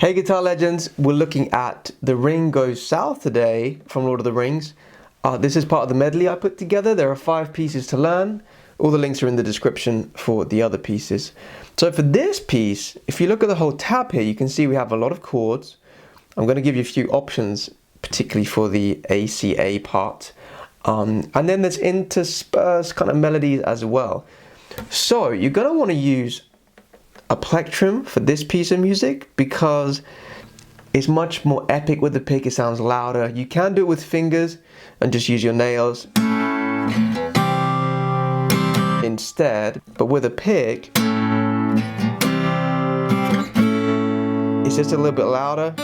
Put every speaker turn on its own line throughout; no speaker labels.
Hey Guitar Legends, we're looking at The Ring Goes South today from Lord of the Rings. This is part of the medley I put together. There are 5 pieces to learn. All the links are in the description for the other pieces. So for this piece, if you look at the whole tab here, you can see we have a lot of chords. I'm going to give you a few options, particularly for the ACA part. And then there's interspersed kind of melodies as well. So you're going to want to use a plectrum for this piece of music because it's much more epic with the pick. It sounds louder. You can do it with fingers and just use your nails instead, but with a pick it's just a little bit louder.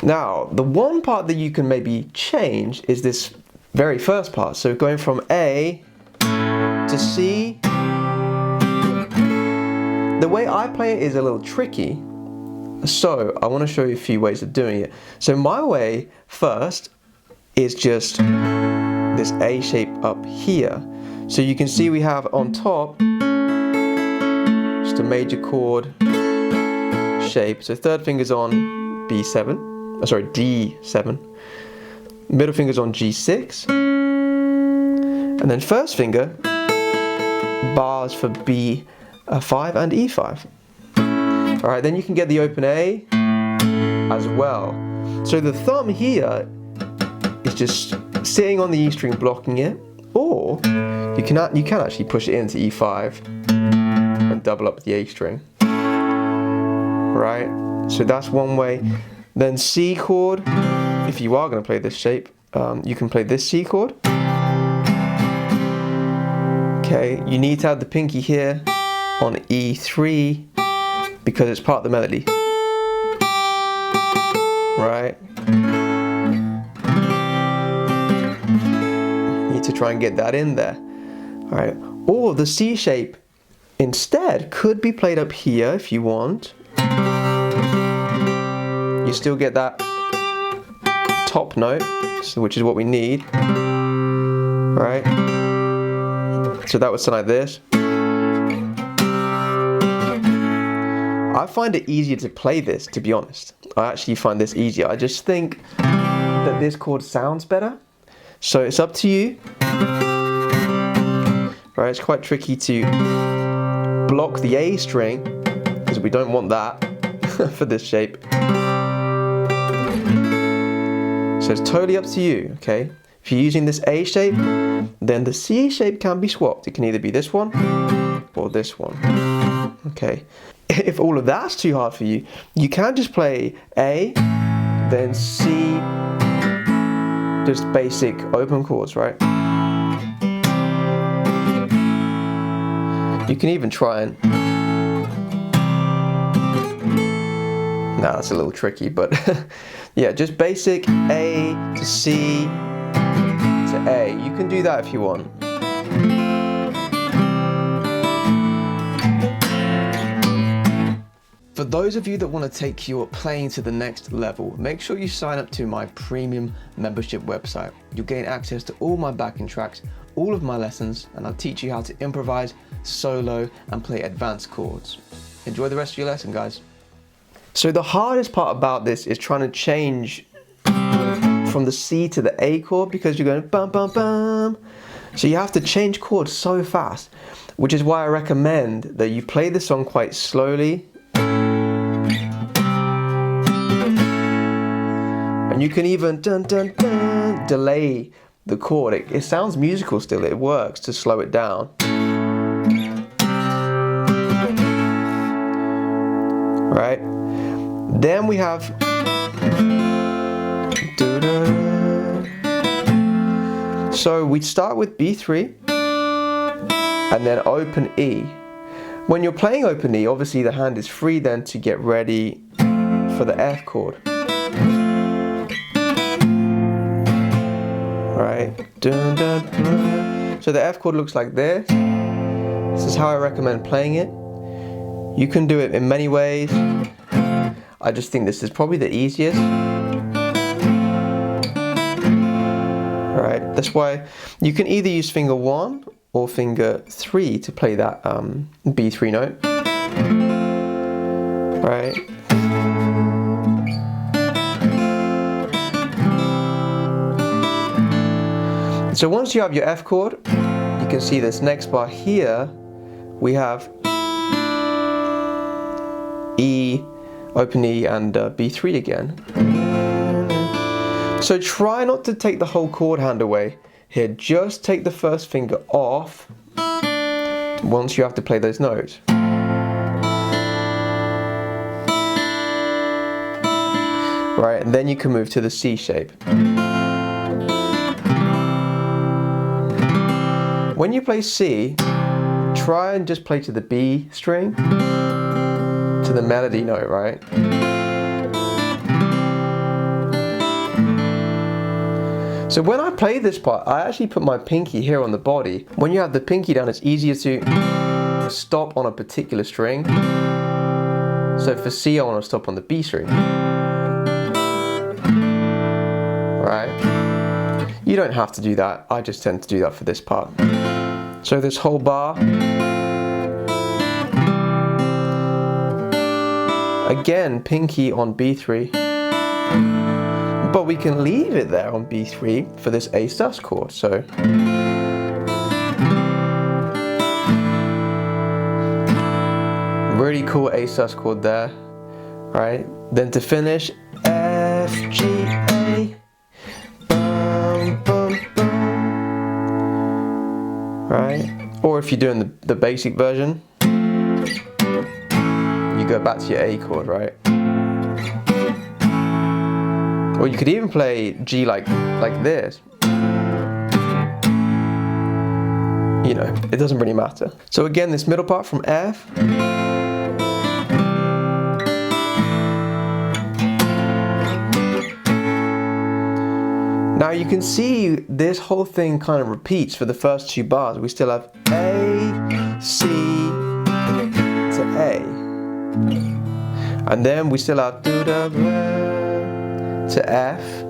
Now the one part that you can maybe change is this very first part, so going from A to C. The way I play it is a little tricky, so I want to show you a few ways of doing it. So my way first is just this A shape up here. So you can see we have on top just a major chord shape. So third finger's on B7, D7. Middle finger's on G6. And then first finger, bars for B5 and E5. Alright, then you can get the open A as well. So the thumb here is just sitting on the E string blocking it, or you can actually push it into E5 and double up the A string. Right, so that's one way. Then C chord, if you are going to play this shape, you can play this C chord. Okay, you need to have the pinky here on E3 because it's part of the melody. Right? You need to try and get that in there. Alright. Or the C shape instead could be played up here if you want. You still get that top note, which is what we need. Right? So that would sound like this. I find it easier to play this, to be honest. I actually find this easier. I just think that this chord sounds better. So it's up to you. Right, it's quite tricky to block the A string because we don't want that for this shape. So it's totally up to you, okay? If you're using this A shape, then the C shape can be swapped. It can either be this one or this one. Okay. If all of that's too hard for you, you can just play A, then C, just basic open chords, right? You can even try and... Nah, that's a little tricky, but yeah, just basic A to C to A. You can do that if you want. For those of you that want to take your playing to the next level, make sure you sign up to my premium membership website. You'll gain access to all my backing tracks, all of my lessons, and I'll teach you how to improvise, solo, and play advanced chords. Enjoy the rest of your lesson, guys. So the hardest part about this is trying to change from the C to the A chord because you're going bum bum bum. So you have to change chords so fast, which is why I recommend that you play the song quite slowly. And you can even delay the chord. It sounds musical still, it works to slow it down. Right? Then we have so we start with B3 and then open E. When you're playing open E, obviously the hand is free then to get ready for the F chord. Right? So the F chord looks like this. This is how I recommend playing it. You can do it in many ways. I just think this is probably the easiest. Alright, that's why you can either use finger 1 or finger 3 to play that B3 note. Right? So once you have your F chord, you can see this next bar here, we have E, open E, and B3 again. So try not to take the whole chord hand away here, just take the first finger off once you have to play those notes. Right, and then you can move to the C shape. When you play C, try and just play to the B string, to the melody note, right? So when I play this part, I actually put my pinky here on the body. When you have the pinky down, it's easier to stop on a particular string. So for C, I want to stop on the B string. Right? You don't have to do that. I just tend to do that for this part. So this whole bar. Again, pinky on B3. But we can leave it there on B3 for this A sus chord, so. Really cool A sus chord there, right? Then to finish, F, G, A, bum, bum, bum. Right? Or if you're doing the basic version, you go back to your A chord, right? Or you could even play G like this. You know, it doesn't really matter. So again, this middle part from F. Now you can see this whole thing kind of repeats for the first two bars. We still have A, C to A. And then we still have do da to F.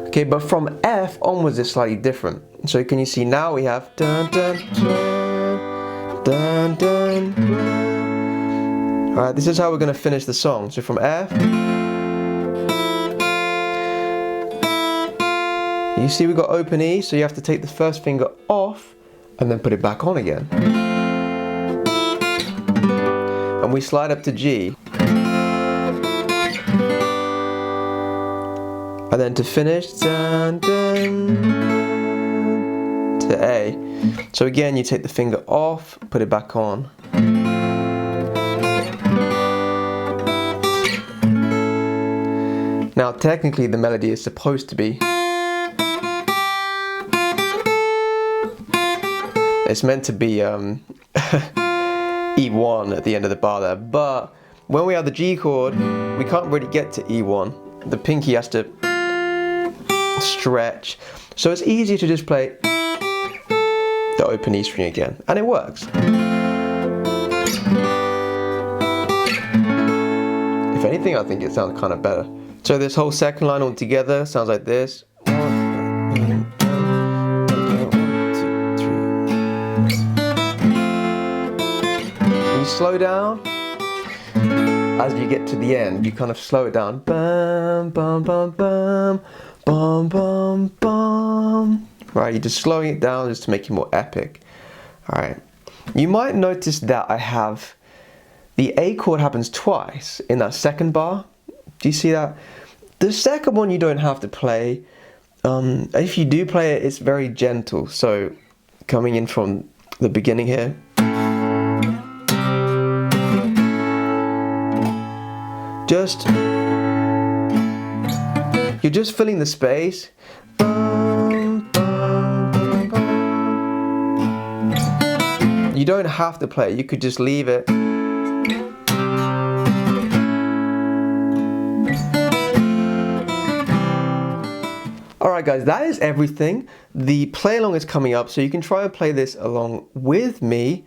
Okay, but from F onwards it's slightly different. So can you see now we have dun dun dun dun dun dun. Alright, this is how we're going to finish the song. So from F, you see we got open E, so you have to take the first finger off and then put it back on again. And we slide up to G. And then to finish, dun, dun, to A. So again, you take the finger off, put it back on. Now technically the melody is supposed to be, it's meant to be E1 at the end of the bar there, but when we have the G chord, we can't really get to E1. The pinky has to stretch, so it's easier to just play the open E string again, and it works. If anything, I think it sounds kind of better. So this whole second line all together sounds like this. 1, 2, 3. You slow down as you get to the end. You kind of slow it down. Bum bum bum bum. Bum bum bum. Right, you're just slowing it down just to make it more epic. Alright. You might notice that I have the A chord happens twice in that second bar. Do you see that? The second one you don't have to play. If you do play it, it's very gentle. So coming in from the beginning here. You're just filling the space. Bum, bum, bum, bum. You don't have to play it, you could just leave it. Alright guys, that is everything. The play along is coming up, so you can try and play this along with me.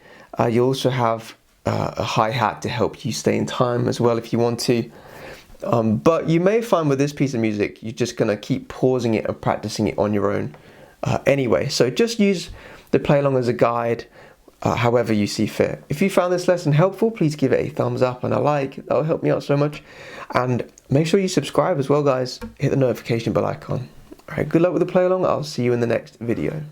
You also have a hi-hat to help you stay in time as well if you want to. But you may find with this piece of music, you're just going to keep pausing it and practicing it on your own anyway. So just use the play along as a guide, however you see fit. If you found this lesson helpful, please give it a thumbs up and a like. That will help me out so much. And make sure you subscribe as well, guys. Hit the notification bell icon. Alright, good luck with the play along. I'll see you in the next video.